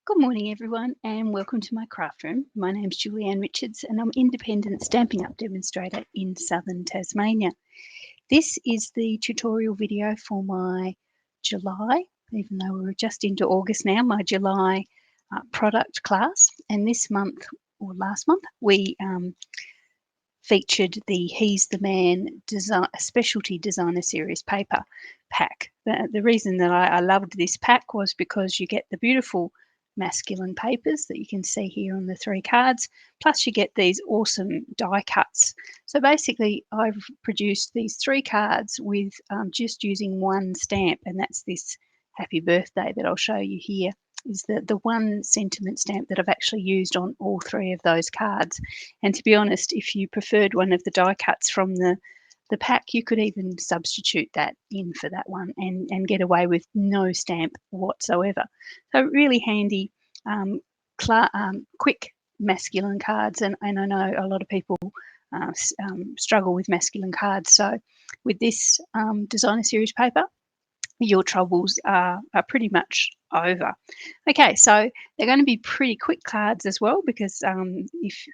Good morning, everyone, and welcome to my craft room. My name's Julianne Richards, and I'm independent Stampin' Up demonstrator in southern Tasmania. This is the tutorial video for my July, even though we're just into August now, my July product class. And this month, or last month, we featured the He's the Man specialty designer series paper pack. The reason that I loved this pack was because you get the beautiful masculine papers that you can see here on the 3 cards, plus you get these awesome die cuts. So basically I've produced these 3 cards with just using one stamp, and that's this happy birthday that I'll show you here. Is the one sentiment stamp that I've actually used on all 3 of those cards. And to be honest, if you preferred one of the die cuts from the pack, you could even substitute that in for that one and get away with no stamp whatsoever. So really handy, quick masculine cards. And I know a lot of people struggle with masculine cards. So with this designer series paper, your troubles are pretty much over. Okay, so they're going to be pretty quick cards as well, because if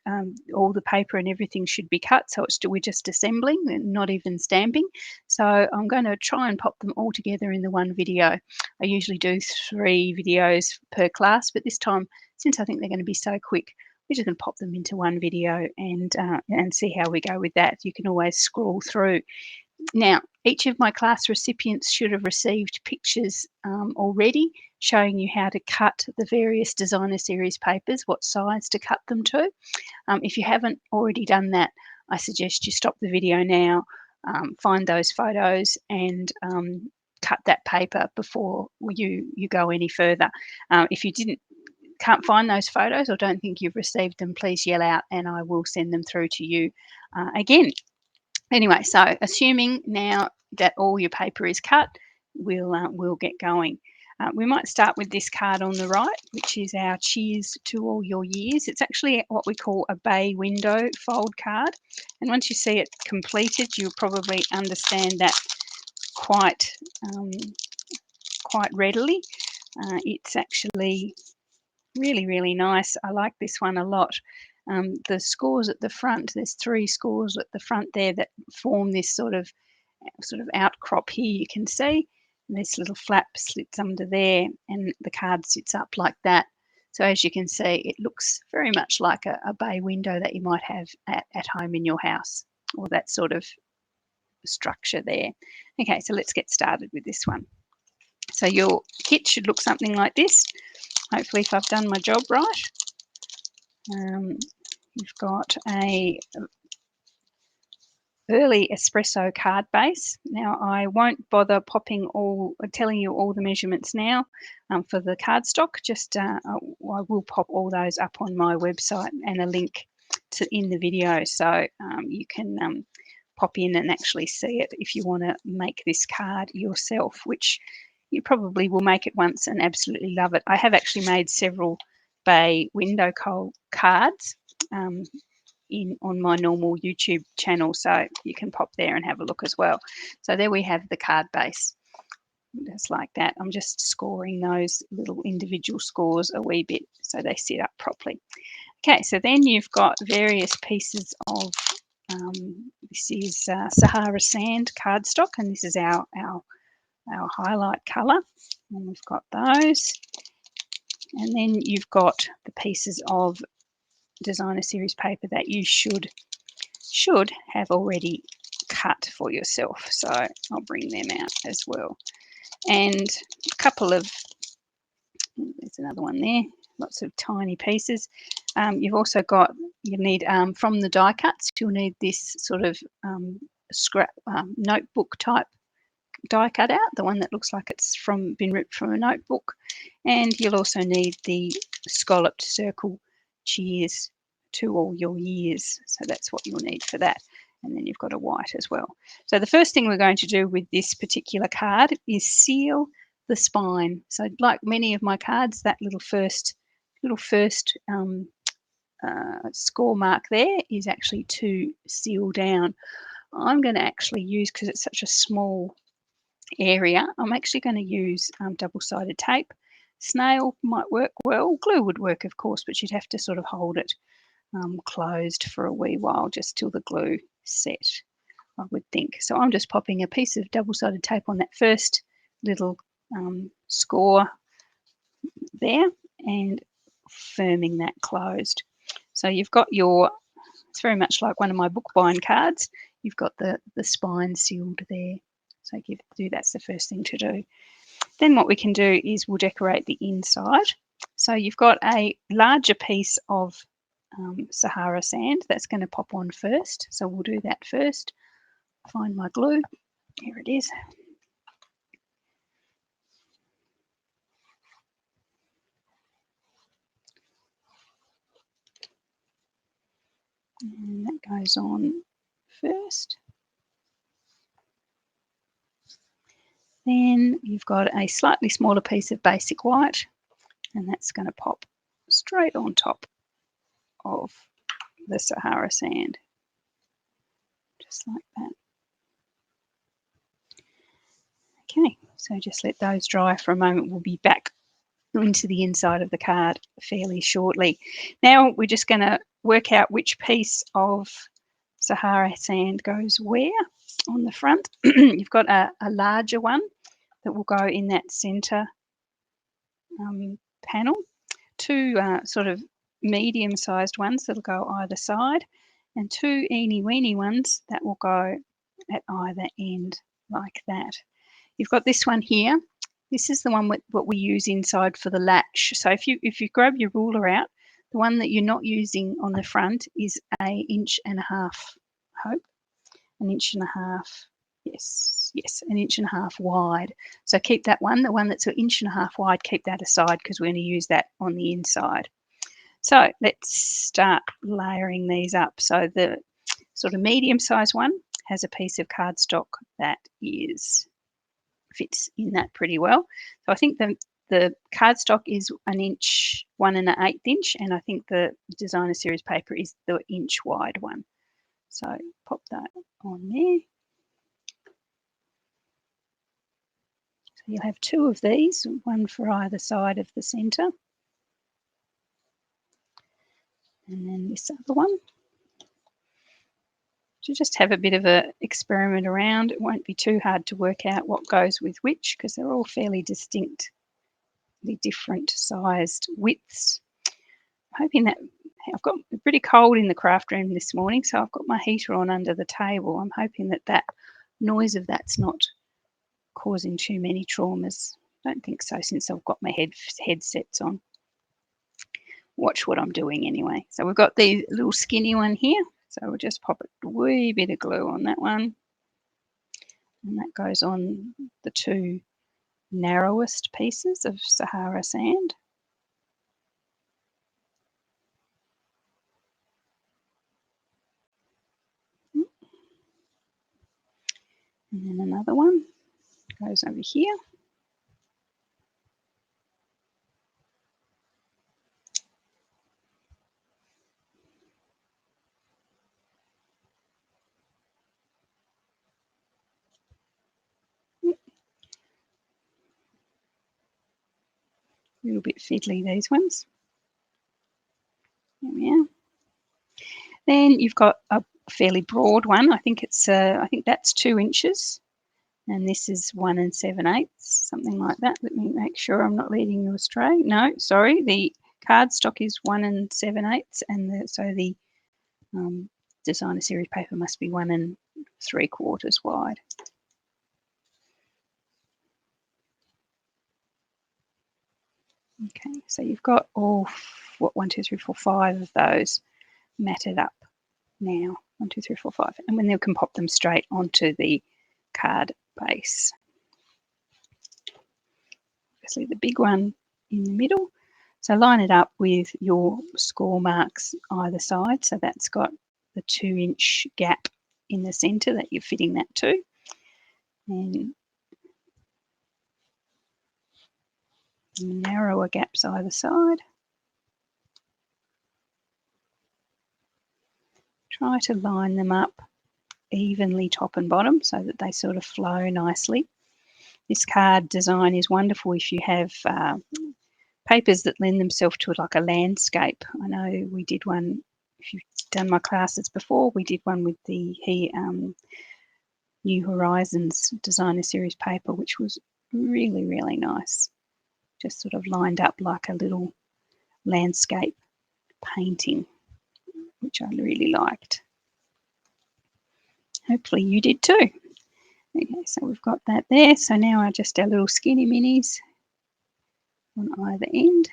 all the paper and everything should be cut, so we're just assembling and not even stamping. So I'm going to try and pop them all together in the one video. I usually do 3 videos per class, but this time, since I think they're going to be so quick, we're just going to pop them into one video and see how we go with that. You can always scroll through. Now, each of my class recipients should have received pictures already showing you how to cut the various designer series papers, what size to cut them to. If you haven't already done that, I suggest you stop the video now, find those photos and cut that paper before you go any further. If you can't find those photos or don't think you've received them, please yell out and I will send them through to you again. Anyway, so assuming now that all your paper is cut, we'll get going. We might start with this card on the right, which is our Cheers to All Your Years. It's actually what we call a bay window fold card. And once you see it completed, you'll probably understand that quite readily. It's actually really, really nice. I like this one a lot. The scores at the front, there's 3 scores at the front there that form this sort of outcrop here, you can see. And this little flap slits under there and the card sits up like that. So as you can see, it looks very much like a bay window that you might have at home in your house, or that sort of structure there. Okay, so let's get started with this one. So your kit should look something like this. Hopefully, if I've done my job right. You've got a early espresso card base. Now I won't bother telling you all the measurements now for the cardstock. Just I will pop all those up on my website and a link in the video, so you can pop in and actually see it if you want to make this card yourself, which you probably will make it once and absolutely love it. I have actually made several bay window cards on my normal YouTube channel, so you can pop there and have a look as well. So there we have the card base, just like that. I'm just scoring those little individual scores a wee bit so they sit up properly. Okay, so then you've got various pieces of this is Sahara sand cardstock, and this is our highlight colour, and we've got those. And then you've got the pieces of designer series paper that you should have already cut for yourself. So I'll bring them out as well. And a couple of, there's another one there, lots of tiny pieces. You've also got, you need from the die cuts, you'll need this sort of scrap notebook type die cut out, the one that looks like it's been ripped from a notebook. And you'll also need the scalloped circle Cheers to All Your Years. So that's what you'll need for that. And then you've got a white as well. So the first thing we're going to do with this particular card is seal the spine. So like many of my cards, that little first score mark there is actually to seal down. I'm going to actually use, because it's such a small area, I'm actually going to use double-sided tape. snail might work well. Glue would work, of course, but you'd have to sort of hold it closed for a wee while just till the glue set, I would think. So I'm just popping a piece of double-sided tape on that first little score there and firming that closed. So you've got your, it's very much like one of my bookbind cards. You've got the spine sealed there. So that's the first thing to do. Then what we can do is we'll decorate the inside. So you've got a larger piece of Sahara sand that's going to pop on first. So we'll do that first. Find my glue. Here it is. And that goes on first. Then you've got a slightly smaller piece of basic white, and that's going to pop straight on top of the Sahara sand, just like that. Okay, so just let those dry for a moment. We'll be back into the inside of the card fairly shortly. Now we're just going to work out which piece of Sahara sand goes where on the front. You've got a larger one that will go in that center panel, two sort of medium-sized ones that'll go either side, and two eeny-weeny ones that will go at either end like that. You've got this one here. This is the one with what we use inside for the latch. So if you grab your ruler out, the one that you're not using on the front is 1.5 inches, I hope. 1.5 inches. Yes, 1.5 inches wide. So keep that one, the one that's 1.5 inches wide, keep that aside because we're going to use that on the inside. So let's start layering these up. So the sort of medium-sized one has a piece of cardstock that fits in that pretty well. So I think the cardstock is 1 inch, 1 1/8 inch, and I think the designer series paper is the inch wide one. So pop that on there. So you'll have two of these, one for either side of the centre. And then this other one. So just have a bit of an experiment around. It won't be too hard to work out what goes with which because they're all fairly distinctly different sized widths. I'm hoping that I've got pretty cold in the craft room this morning, so I've got my heater on under the table. I'm hoping that noise of that's not causing too many traumas. I don't think so since I've got my headsets on. Watch what I'm doing anyway. So we've got the little skinny one here. So we'll just pop a wee bit of glue on that one. And that goes on the two narrowest pieces of Sahara sand. And then another one goes over here. A little bit fiddly, these ones. There we are. Then you've got a fairly broad one. I think that's 2 inches, and this is 1 7/8, something like that. Let me make sure I'm not leading you astray. No, sorry, the cardstock is 1 7/8, and so the designer series paper must be 1 3/4 wide. Okay, so you've got all 1, 2, 3, 4, 5 of those matted up now. 1, 2, 3, 4, 5, and then you can pop them straight onto the card base. Obviously the big one in the middle. So line it up with your score marks either side. So that's got the 2 inch gap in the centre that you're fitting that to. And narrower gaps either side. Try to line them up evenly top and bottom so that they sort of flow nicely. This card design is wonderful if you have papers that lend themselves to like a landscape. I know we did one, if you've done my classes before, we did one with the New Horizons Designer Series paper, which was really, really nice. Just sort of lined up like a little landscape painting, which I really liked. Hopefully you did too. Okay, so we've got that there. So now our little skinny minis on either end.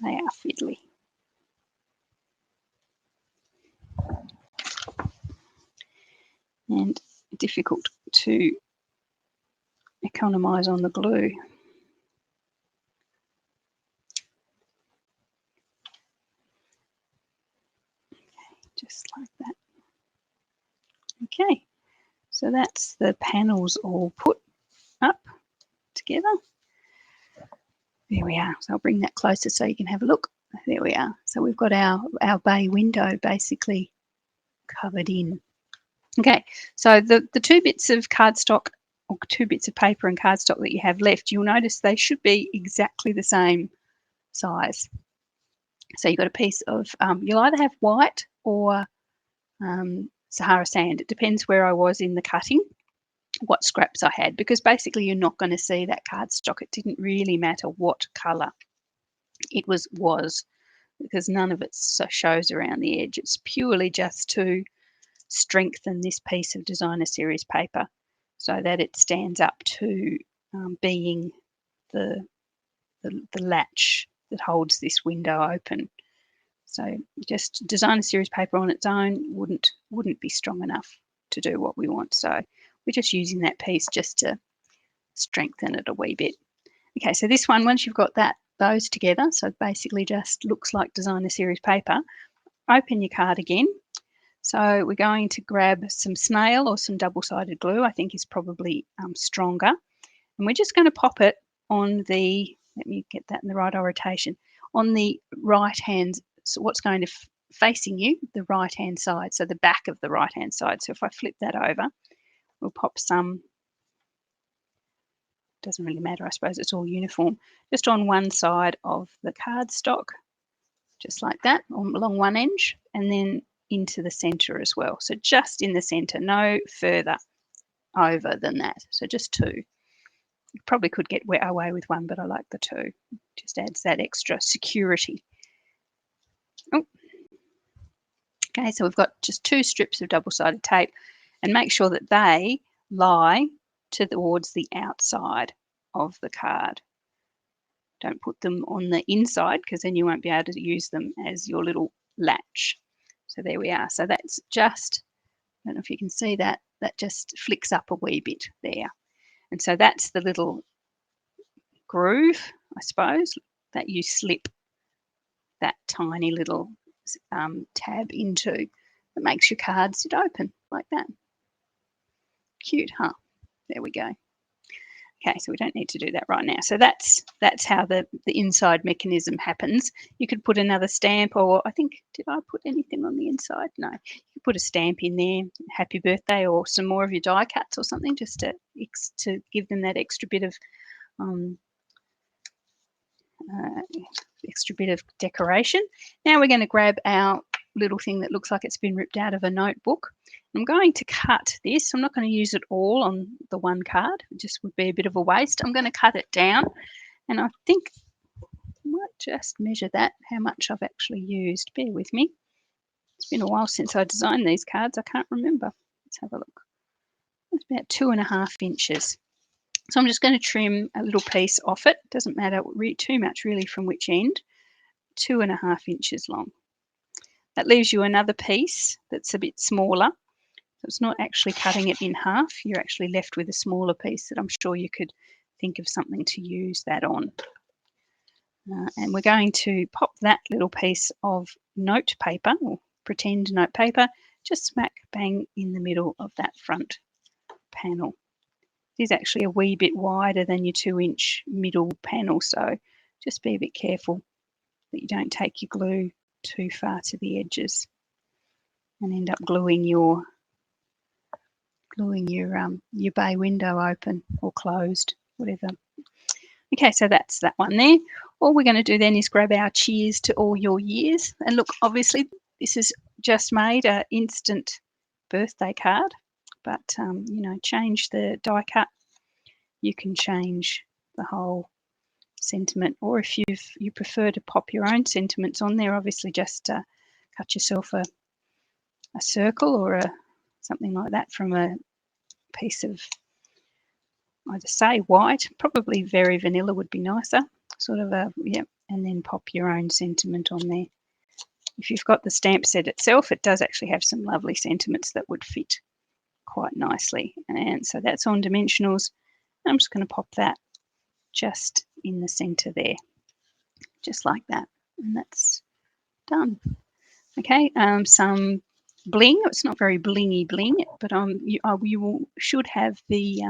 They are fiddly. And difficult to economise on the glue. Just like that. Okay, so that's the panels all put up together. There we are. So I'll bring that closer so you can have a look. There we are. So we've got our bay window basically covered in. Okay, so the two bits of cardstock, or 2 bits of paper and cardstock that you have left, you'll notice they should be exactly the same size. So you've got a piece of, you'll either have white or Sahara sand. It depends where I was in the cutting, what scraps I had, because basically you're not going to see that cardstock. It didn't really matter what colour it was, because none of it shows around the edge. It's purely just to strengthen this piece of Designer Series paper so that it stands up to being the latch that holds this window open. So just Designer Series paper on its own wouldn't be strong enough to do what we want. So we're just using that piece just to strengthen it a wee bit. Okay, so this one, once you've got those together, so basically just looks like Designer Series paper, open your card again. So we're going to grab some snail or some double-sided glue, I think is probably stronger. And we're just going to pop it on the, let me get that in the right orientation, on the right hand, so what's going to facing you, the right hand side, so the back of the right hand side. So if I flip that over, we'll pop some, doesn't really matter, I suppose it's all uniform, just on one side of the cardstock, just like that, along one edge, and then into the center as well. So just in the center, no further over than that. So just 2. You probably could get away with 1, but I like the 2. Just adds that extra security. Oh. Okay, so we've got just 2 strips of double-sided tape, and make sure that they lie towards the outside of the card. Don't put them on the inside, because then you won't be able to use them as your little latch. So there we are. So that's just, I don't know if you can see that, that just flicks up a wee bit there. And so that's the little groove, I suppose, that you slip that tiny little tab into, that makes your card sit open like that. Cute, huh? There we go. Okay, so we don't need to do that right now. So that's how the inside mechanism happens. You could put another stamp, or I think, did I put anything on the inside? No. You could put a stamp in there, happy birthday, or some more of your die cuts or something, just to give them that extra bit of decoration. Now we're going to grab our little thing that looks like it's been ripped out of a notebook. I'm going to cut this. I'm not going to use it all on the one card. It just would be a bit of a waste. I'm going to cut it down, and I think I might just measure that, how much I've actually used. Bear with me. It's been a while since I designed these cards. I can't remember. Let's have a look. It's about 2.5 inches. So I'm just going to trim a little piece off it. Doesn't matter too much really from which end. 2.5 inches long. That leaves you another piece that's a bit smaller. So it's not actually cutting it in half. You're actually left with a smaller piece that I'm sure you could think of something to use that on. And we're going to pop that little piece of note paper, or pretend note paper, just smack bang in the middle of that front panel. It is actually a wee bit wider than your 2-inch middle panel, so just be a bit careful that you don't take your glue too far to the edges and end up gluing your bay window open or closed, whatever. Okay, so that's that one there. All we're going to do then is grab our cheers to all your years. And look, obviously this is just made an instant birthday card, but you know, change the die cut. You can change the whole sentiment, or if you prefer to pop your own sentiments on there, obviously just cut yourself a circle or something like that from a piece of, I'd say white, probably very vanilla would be nicer, sort of and then pop your own sentiment on there. If you've got the stamp set itself, it does actually have some lovely sentiments that would fit quite nicely. And so that's on dimensionals. I'm just going to pop that just in the center there, just like that, and that's done. Okay, some bling. It's not very blingy bling, but you should have the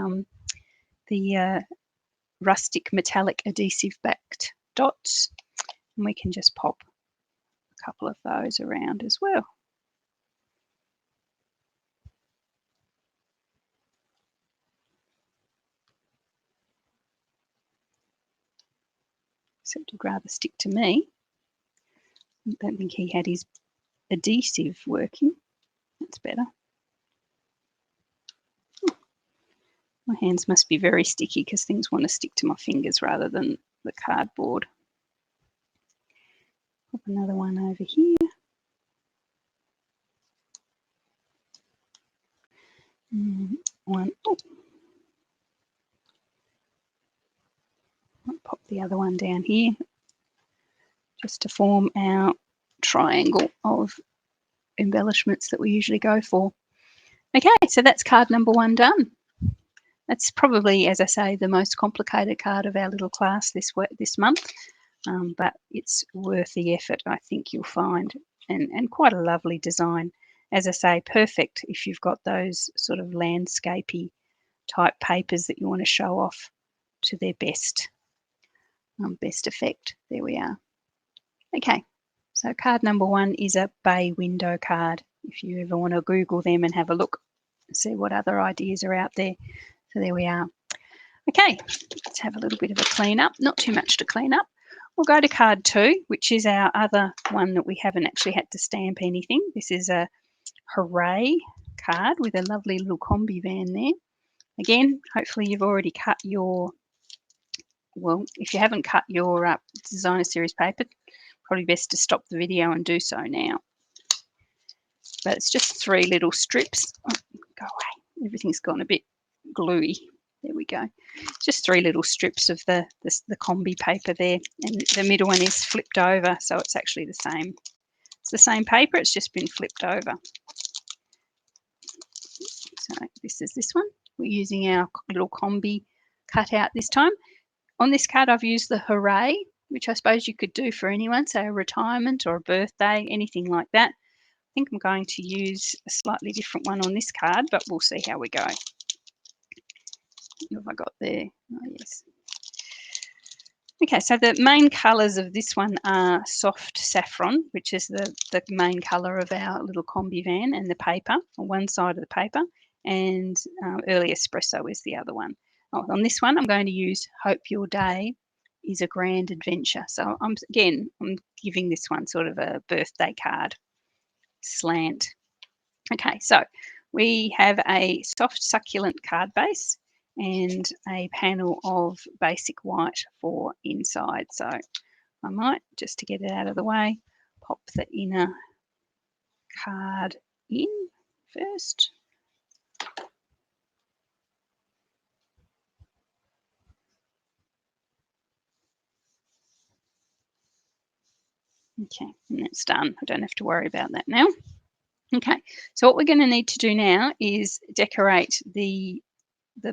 rustic metallic adhesive backed dots, and we can just pop a couple of those around as well. Except he'd rather stick to me. I don't think he had his adhesive working. That's better. My hands must be very sticky because things want to stick to my fingers rather than the cardboard. Pop another one over here. One. Oh. I'll pop the other one down here just to form our triangle of embellishments that we usually go for. Okay, so that's card number 1 done. That's probably, as I say, the most complicated card of our little class this month, but it's worth the effort, I think you'll find, and quite a lovely design. As I say, perfect if you've got those sort of landscapey type papers that you want to show off to their best effect. There we are. Okay, so card number 1 is a bay window card. If you ever want to Google them and have a look, see what other ideas are out there. So there we are. Okay, let's have a little bit of a clean up. Not too much to clean up. We'll go to card 2, which is our other one that we haven't actually had to stamp anything. This is a Hooray card with a lovely little combi van there. Again, hopefully you've already cut your, well, if you haven't cut your designer series paper, probably best to stop the video and do so now. But it's just 3 little strips. Oh, go away. Everything's gone a bit gluey. There we go. Just 3 little strips of the combi paper there, and the middle one is flipped over, so it's actually the same. It's the same paper, it's just been flipped over. So this is this one. We're using our little combi cutout this time. On this card, I've used the Hooray, which I suppose you could do for anyone, say a retirement or a birthday, anything like that. I think I'm going to use a slightly different one on this card, but we'll see how we go. What have I got there? Oh, yes. Okay, so the main colours of this one are soft saffron, which is the main colour of our little combi van, and the paper on one side of the paper, and early espresso is the other one. Oh, on this one, I'm going to use Hope Your Day is a Grand Adventure. So I'm giving this one sort of a birthday card slant. Okay, so we have a soft succulent card base and a panel of basic white for inside. So I might, just to get it out of the way, pop the inner card in first. Okay, and that's done. I don't have to worry about that now. Okay, so what we're going to need to do now is decorate the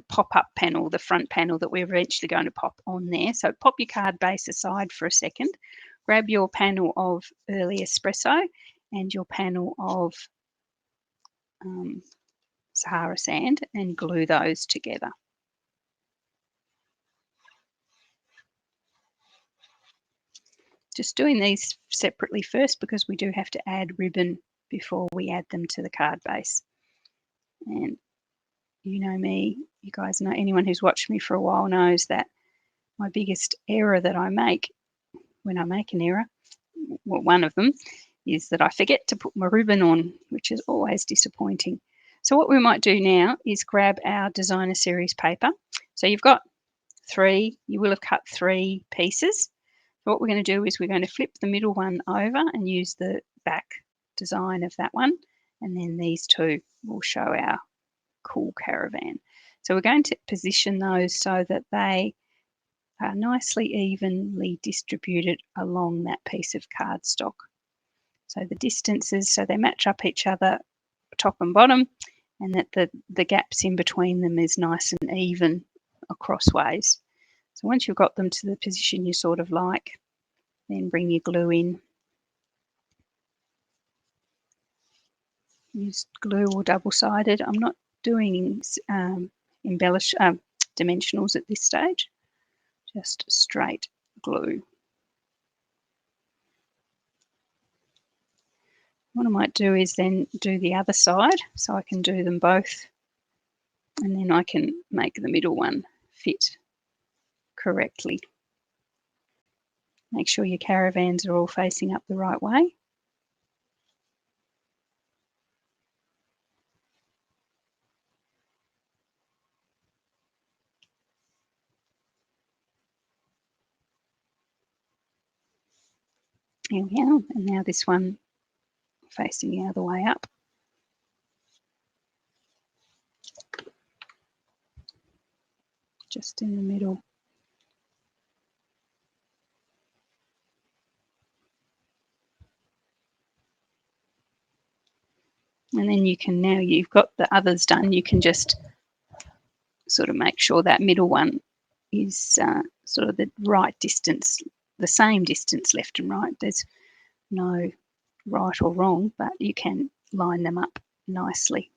pop-up panel, the front panel that we're eventually going to pop on there. So pop your card base aside for a second, grab your panel of early espresso and your panel of Sahara sand and glue those together. just doing these separately first because we do have to add ribbon before we add them to the card base. And you know me, you guys know, anyone who's watched me for a while knows that my biggest error that I make when I make an error, well, one of them, is that I forget to put my ribbon on, which is always disappointing. So what we might do now is grab our designer series paper. So you've got 3, you will have cut 3 pieces. So what we're going to do is we're going to flip the middle one over and use the back design of that one. And then these 2 will show our cool caravan. So we're going to position those so that they are nicely evenly distributed along that piece of cardstock. So the distances, so they match up each other top and bottom, and that the gaps in between them is nice and even across ways. So once you've got them to the position you sort of like, then bring your glue in. Use glue or double-sided. I'm not doing dimensionals at this stage, just straight glue. What I might do is then do the other side, so I can do them both, and then I can make the middle one fit correctly. Make sure your caravans are all facing up the right way. Here we are, and now this one facing the other way up. Just in the middle. And then you can, now you've got the others done, you can just sort of make sure that middle one is sort of the right distance, the same distance left and right. There's no right or wrong, but you can line them up nicely.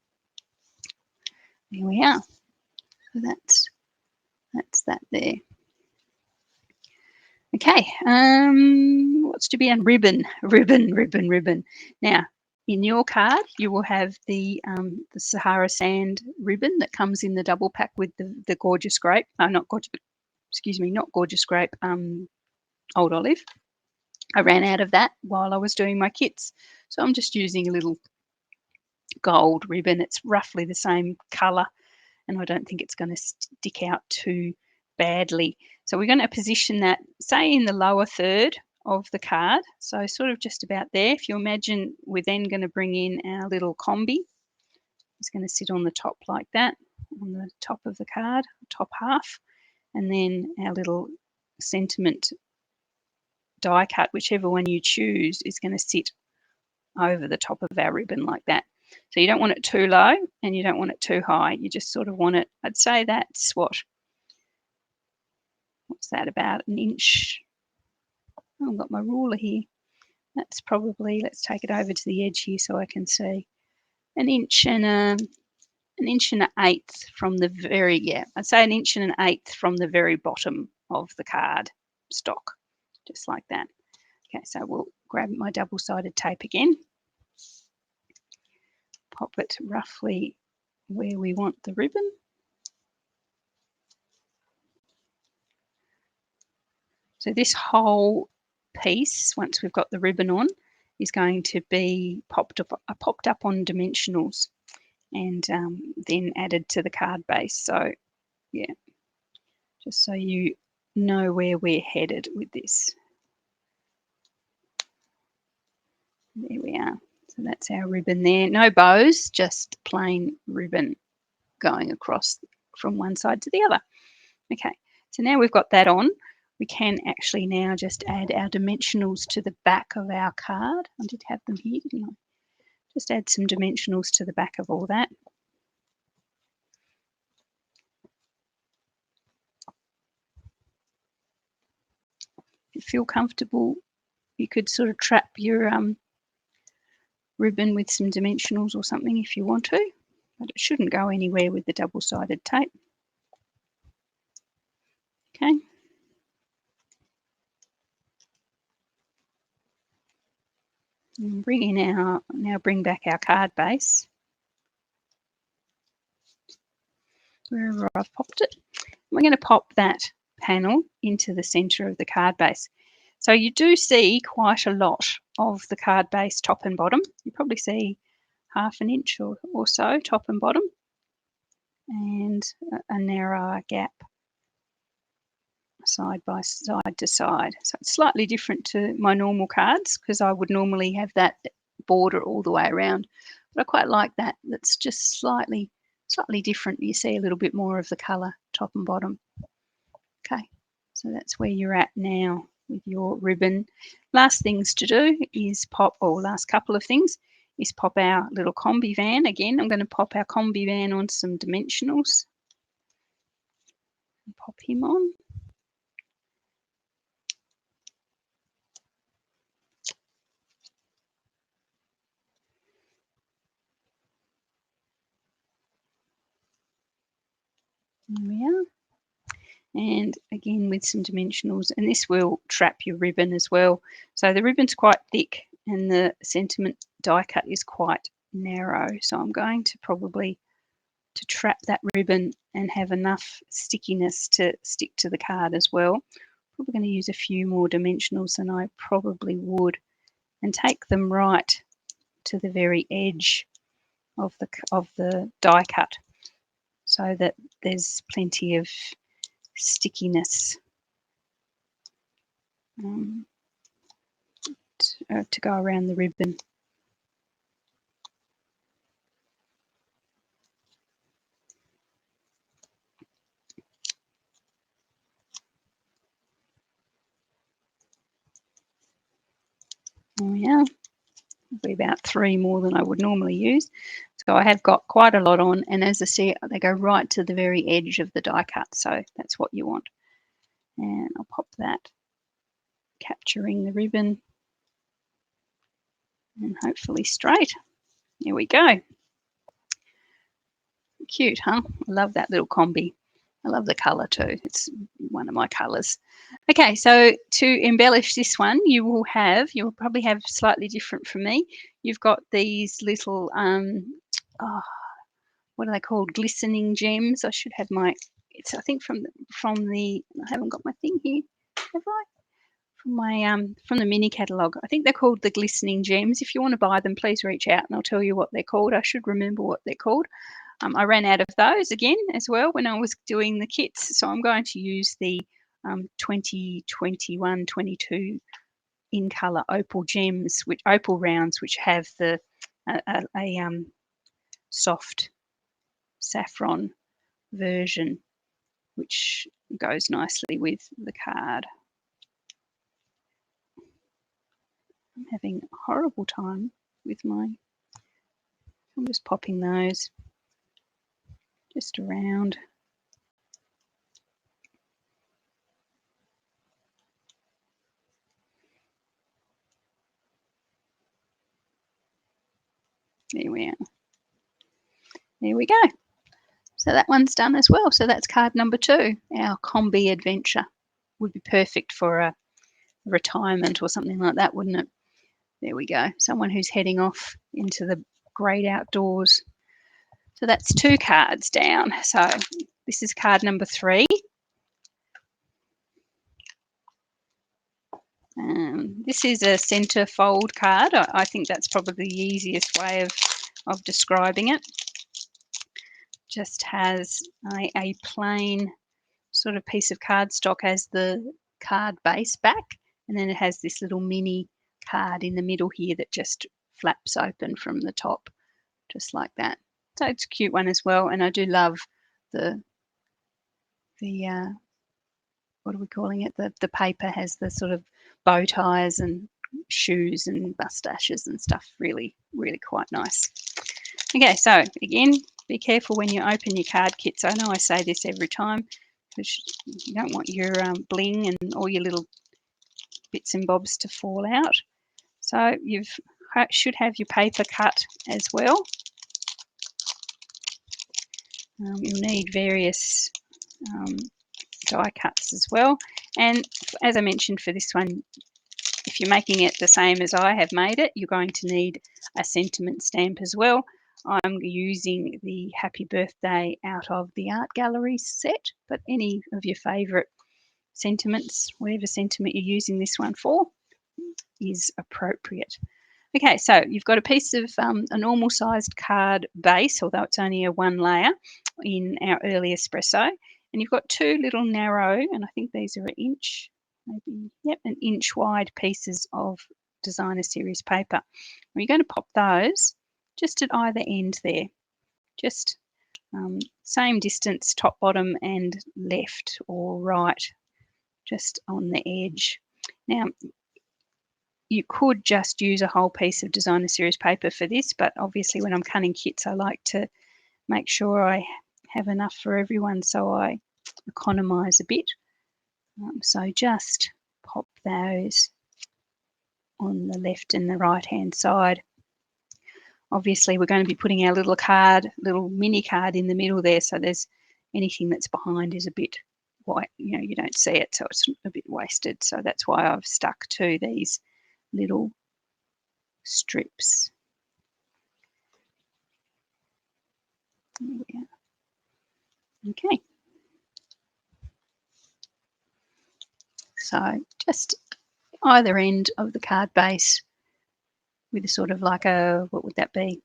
There we are. So that's that there. Okay, what's to be on ribbon? Ribbon. Now, in your card, you will have the Sahara sand ribbon that comes in the double pack with the gorgeous grape. Not gorgeous, excuse me, not gorgeous grape. Old olive. I ran out of that while I was doing my kits, so I'm just using a little gold ribbon. It's roughly the same colour, and I don't think it's going to stick out too badly. So we're going to position that, say, in the lower third of the card, so sort of just about there. If you imagine, we're then going to bring in our little combi. It's going to sit on the top like that, on the top of the card, top half, and then our little sentiment die cut, whichever one you choose, is going to sit over the top of our ribbon like that. So you don't want it too low and you don't want it too high. You just sort of want it, I'd say that's what's that, about an inch. Oh, I've got my ruler here. That's probably, let's take it over to the edge here so I can see, an inch and an eighth from the very, I'd say an inch and an eighth from the very bottom of the card stock, just like that. Okay, so we'll grab my double-sided tape again, pop it roughly where we want the ribbon. So this whole piece, once we've got the ribbon on, is going to be popped up on dimensionals and then added to the card base. So yeah, just so you know where we're headed with this. There we are. So that's our ribbon there. No bows, just plain ribbon going across from one side to the other. Okay, so now we've got that on, we can actually now just add our dimensionals to the back of our card. I did have them here, didn't I? Just add some dimensionals to the back of all that. If you feel comfortable, you could sort of trap your ribbon with some dimensionals or something if you want to, but it shouldn't go anywhere with the double-sided tape. Okay. And bring back our card base wherever I've popped it. We're going to pop that panel into the centre of the card base. So you do see quite a lot of the card base top and bottom. You probably see half an inch or so top and bottom, and a narrower gap side to side. So it's slightly different to my normal cards because I would normally have that border all the way around. But I quite like that. That's just slightly different. You see a little bit more of the colour top and bottom. Okay, so that's where you're at now with your ribbon. Last things to do is last couple of things is pop our little combi van. Again, I'm going to pop our combi van on some dimensionals. Pop him on. There we are. And again with some dimensionals, and this will trap your ribbon as well. So the ribbon's quite thick and the sentiment die cut is quite narrow. So I'm going to probably trap that ribbon and have enough stickiness to stick to the card as well. Probably going to use a few more dimensionals than I probably would and take them right to the very edge of the die cut so that there's plenty of stickiness to go around the ribbon. There we are. Probably about 3 more than I would normally use. So I have got quite a lot on, and as I see, they go right to the very edge of the die cut, so that's what you want. And I'll pop that, capturing the ribbon, and hopefully straight. There we go. Cute, huh? I love that little combi. I love the colour too. It's one of my colours. Okay, so to embellish this one, you'll probably have slightly different from me. You've got these little, what are they called? Glistening gems. I should have I think from the, I haven't got my thing here, have I? From the mini catalogue. I think they're called the glistening gems. If you want to buy them, please reach out and I'll tell you what they're called. I should remember what they're called. I ran out of those again as well when I was doing the kits, so I'm going to use the 2021-22 in colour opal gems, opal rounds, which have the soft saffron version, which goes nicely with the card. I'm having a horrible time with I'm just popping those just around. There we are. There we go. So that one's done as well. So that's card number 2, our combi adventure. Would be perfect for a retirement or something like that, wouldn't it? There we go. Someone who's heading off into the great outdoors. So that's 2 cards down. So this is card number 3. This is a centre fold card. I think that's probably the easiest way of describing it. Just has a plain sort of piece of cardstock as the card base back, and then it has this little mini card in the middle here that just flaps open from the top, just like that. So it's a cute one as well, and I do love the what are we calling it? The paper has the sort of bow ties and shoes and mustaches and stuff. Really, really quite nice. Okay, so again, be careful when you open your card kits. I know I say this every time because you don't want your bling and all your little bits and bobs to fall out. So you should have your paper cut as well. You'll need various die cuts as well, and as I mentioned for this one, if you're making it the same as I have made it, you're going to need a sentiment stamp as well. I'm using the Happy Birthday out of the Art Gallery set, but any of your favourite sentiments, whatever sentiment you're using this one for, is appropriate. Okay, so you've got a piece of a normal sized card base, although it's only a one layer in our early espresso. And you've got two little narrow, and I think these are an inch, maybe, yep, an inch wide pieces of designer series paper. You're going to pop those just at either end there, just same distance, top, bottom, and left or right, just on the edge. Now, you could just use a whole piece of designer series paper for this, but obviously when I'm cutting kits, I like to make sure I have enough for everyone, so I economise a bit. So just pop those on the left and the right hand side. Obviously we're going to be putting our little card, little mini card in the middle there, so there's anything that's behind is a bit white, you don't see it, so it's a bit wasted. So that's why I've stuck to these little strips. There we are. Okay. So just either end of the card base with a sort of like a, what would that be?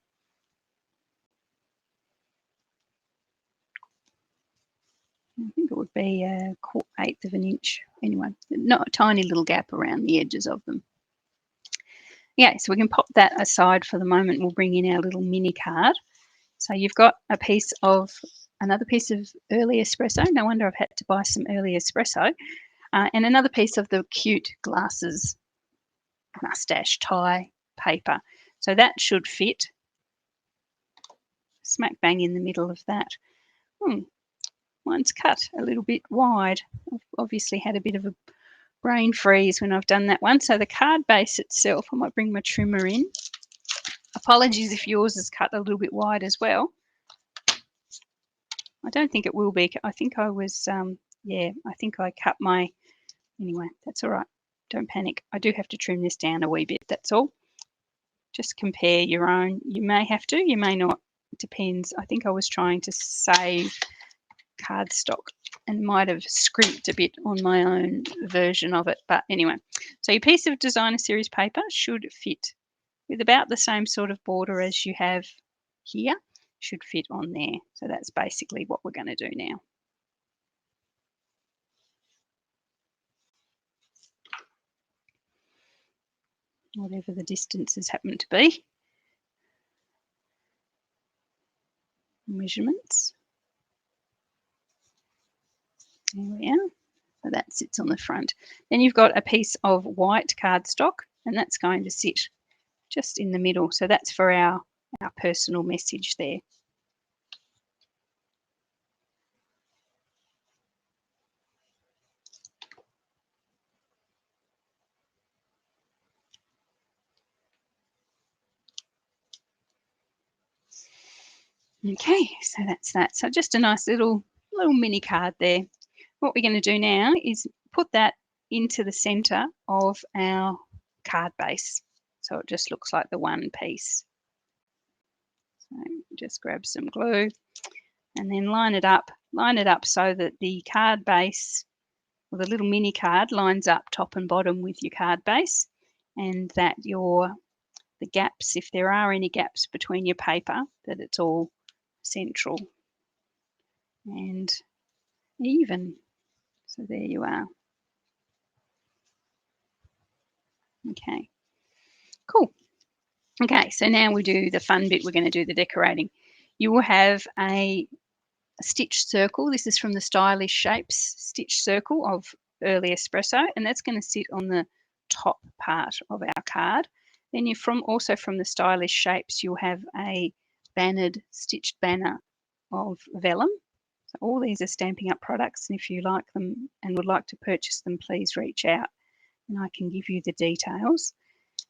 I think it would be a 1/8 of an inch. Anyway, not a tiny little gap around the edges of them. Yeah, so we can pop that aside for the moment. We'll bring in our little mini card. So you've got another piece of early espresso. No wonder I've had to buy some early espresso. And another piece of the cute glasses mustache tie paper. So that should fit smack bang in the middle of that. Mine's cut a little bit wide. I've obviously had a bit of a brain freeze when I've done that one. So the card base itself, I might bring my trimmer in. Apologies if yours is cut a little bit wide as well. I don't think it will be. I think I was, I think I cut my, anyway, that's all right. Don't panic. I do have to trim this down a wee bit, that's all. Just compare your own. You may have to, you may not. It depends. I think I was trying to save cardstock and might have scrimped a bit on my own version of it. But anyway, so your piece of designer series paper should fit with about the same sort of border as you have here, should fit on there. So that's basically what we're going to do now. Whatever the distances happen to be. Measurements. There we are. So that sits on the front. Then you've got a piece of white cardstock, and that's going to sit just in the middle. So that's for our personal message there. Okay, so that's that. So just a nice little mini card there. What we're going to do now is put that into the center of our card base. So it just looks like the one piece. So just grab some glue and then line it up so that the card base, or the little mini card, lines up top and bottom with your card base, and that the gaps, if there are any gaps between your paper, that it's all central and even. So there you are. Okay, cool. Okay, so now we do the fun bit. We're going to do the decorating. You will have a stitched circle. This is from the Stylish Shapes stitched circle of early espresso, and that's going to sit on the top part of our card. Then also from the Stylish Shapes, you'll have a stitched banner of vellum. So all these are Stampin' Up products, and if you like them and would like to purchase them, please reach out and I can give you the details.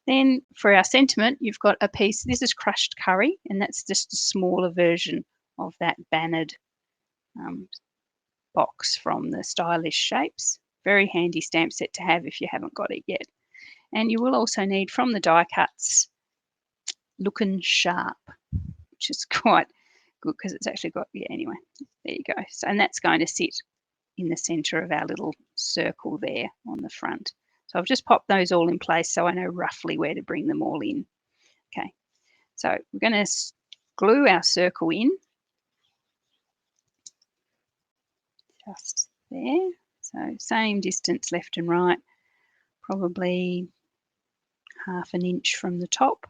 Then for our sentiment, you've got a piece, this is crushed curry, and that's just a smaller version of that bannered box from the Stylish Shapes. Very handy stamp set to have if you haven't got it yet. And you will also need from the die cuts Looking Sharp, which is quite good because it's actually got, yeah, anyway, there you go. So, and that's going to sit in the center of our little circle there on the front. So I've just popped those all in place so I know roughly where to bring them all in. Okay, so we're going to glue our circle in just there. So same distance left and right, probably half an inch from the top.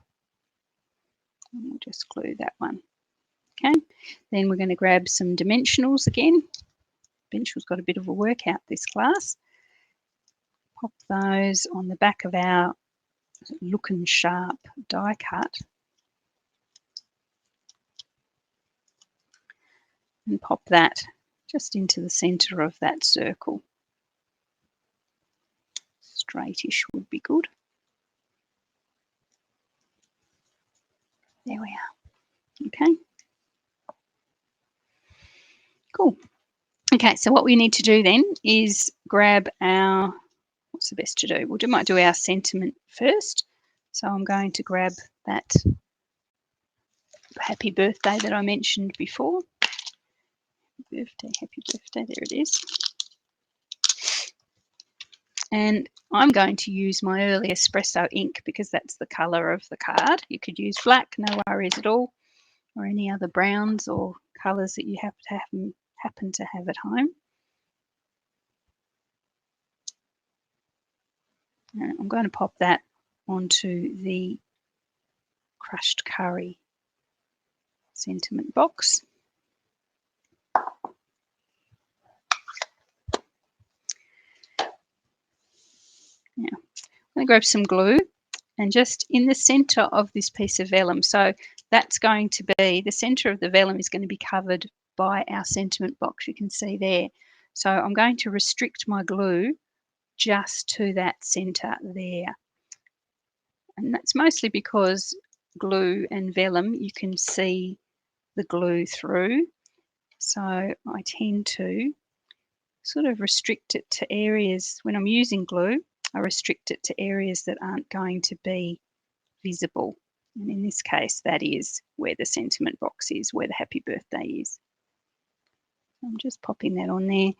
And we'll just glue that one. Okay, then we're going to grab some dimensionals again. Dimensionals got a bit of a workout this class. Pop those on the back of our Looking Sharp die cut. And pop that just into the center of that circle. Straightish would be good. There we are. Okay. Cool. Okay, so what we need to do then is grab our, what's the best to do? We might do our sentiment first. So I'm going to grab that happy birthday that I mentioned before. Happy birthday, there it is. And I'm going to use my early espresso ink because that's the colour of the card. You could use black, no worries at all, or any other browns or colours that you happen to have at home. And I'm going to pop that onto the crushed curry sentiment box. Now, I'm going to grab some glue and just in the centre of this piece of vellum, so that's going to be, the centre of the vellum is going to be covered by our sentiment box, you can see there. So I'm going to restrict my glue just to that centre there. And that's mostly because glue and vellum, you can see the glue through. So I tend to sort of restrict it to areas, when I'm using glue, I restrict it to areas that aren't going to be visible. And in this case, that is where the sentiment box is, where the happy birthday is. I'm just popping that on there.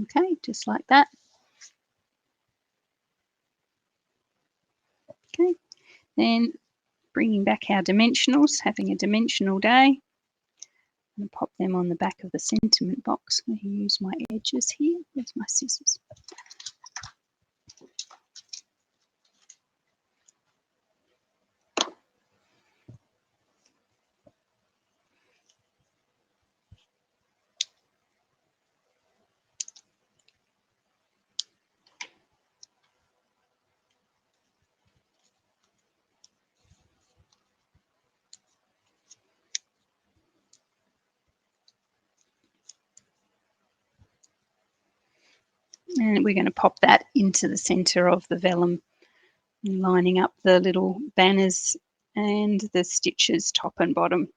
Okay, just like that. Okay, then bringing back our dimensionals, having a dimensional day. I'm going to pop them on the back of the sentiment box. I'm going to use my edges here. Where's my scissors? And we're going to pop that into the centre of the vellum, lining up the little banners and the stitches top and bottom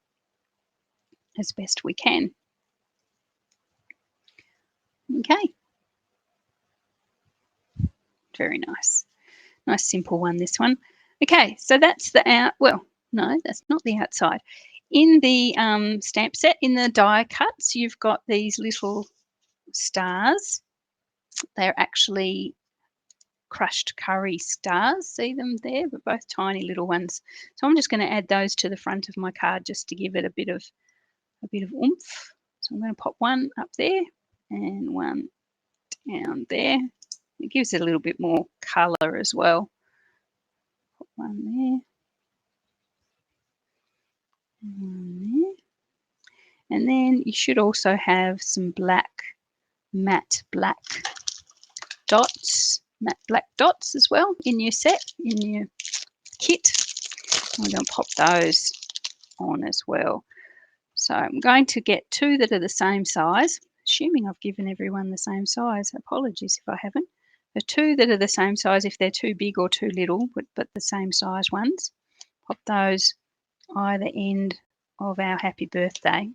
as best we can. Okay. Very nice. Nice simple one, this one. Okay, so that's the well, no, that's not the outside. In the stamp set, in the die cuts, you've got these little stars. They're actually crushed curry stars. See them there? But both tiny little ones. So I'm just going to add those to the front of my card just to give it a bit of oomph. So I'm going to pop one up there and one down there. It gives it a little bit more colour as well. Put one there. And there. And then you should also have some matte black dots as well in your set, in your kit. I'm going to pop those on as well. So I'm going to get two that are the same size, assuming I've given everyone the same size. Apologies if I haven't. The two that are the same size, if they're too big or too little, but the same size ones, pop those either end of our happy birthday.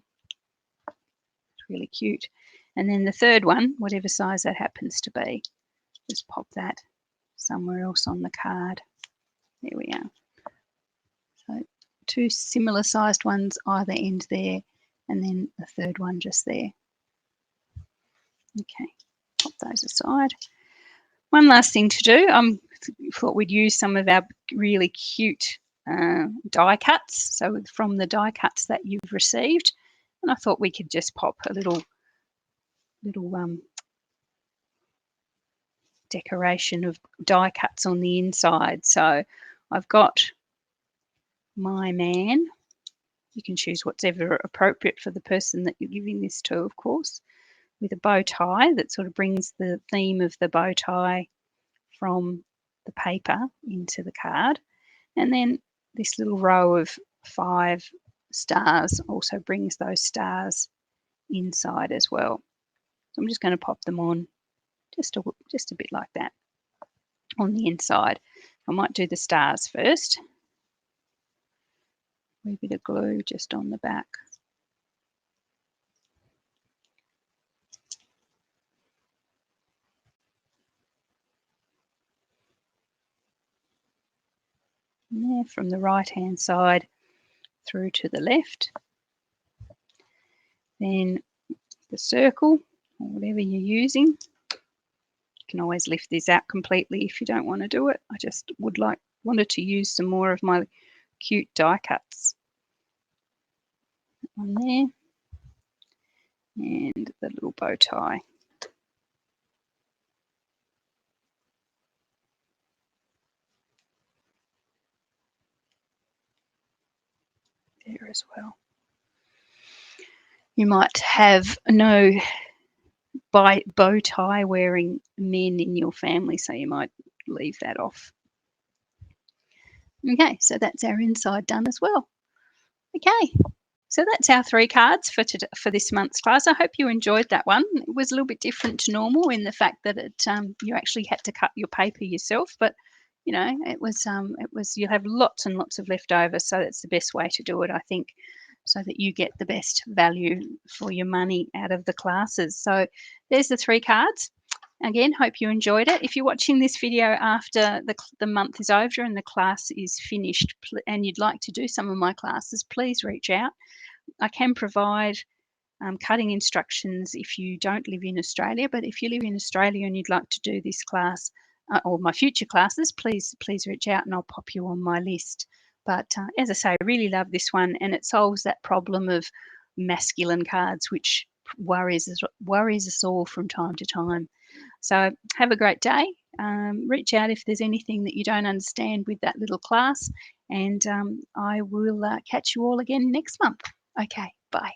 It's really cute. And then the third one, whatever size that happens to be, just pop that somewhere else on the card. There we are. So 2 similar sized ones either end there, and then the third one just there. Okay, pop those aside. One last thing to do, thought we'd use some of our really cute die cuts, so from the die cuts that you've received, and I thought we could just pop a little decoration of die cuts on the inside. So I've got my man. You can choose whatever appropriate for the person that you're giving this to, of course, with a bow tie that sort of brings the theme of the bow tie from the paper into the card. And then this little row of 5 stars also brings those stars inside as well. So I'm just going to pop them on just a bit like that on the inside. I might do the stars first. A bit of glue just on the back. And there from the right hand side through to the left. Then the circle, or whatever you're using. You can always lift this out completely if you don't want to do it. I just wanted to use some more of my cute die cuts. One there, and the little bow tie. There as well. You might have no bow tie wearing men in your family, so you might leave that off. Okay, so that's our inside done as well. Okay, so that's our 3 cards for this month's class. I hope you enjoyed that one. It was a little bit different to normal in the fact that you actually had to cut your paper yourself, but you know, it was you'll have lots and lots of leftovers, so that's the best way to do it, I think, so that you get the best value for your money out of the classes. So there's the 3 cards. Again, hope you enjoyed it. If you're watching this video after the month is over and the class is finished and you'd like to do some of my classes, please reach out. I can provide cutting instructions if you don't live in Australia, but if you live in Australia and you'd like to do this class or my future classes, please reach out and I'll pop you on my list. But as I say, I really love this one, and it solves that problem of masculine cards, which worries us all from time to time. So have a great day. Reach out if there's anything that you don't understand with that little class, and I will catch you all again next month. Okay, bye.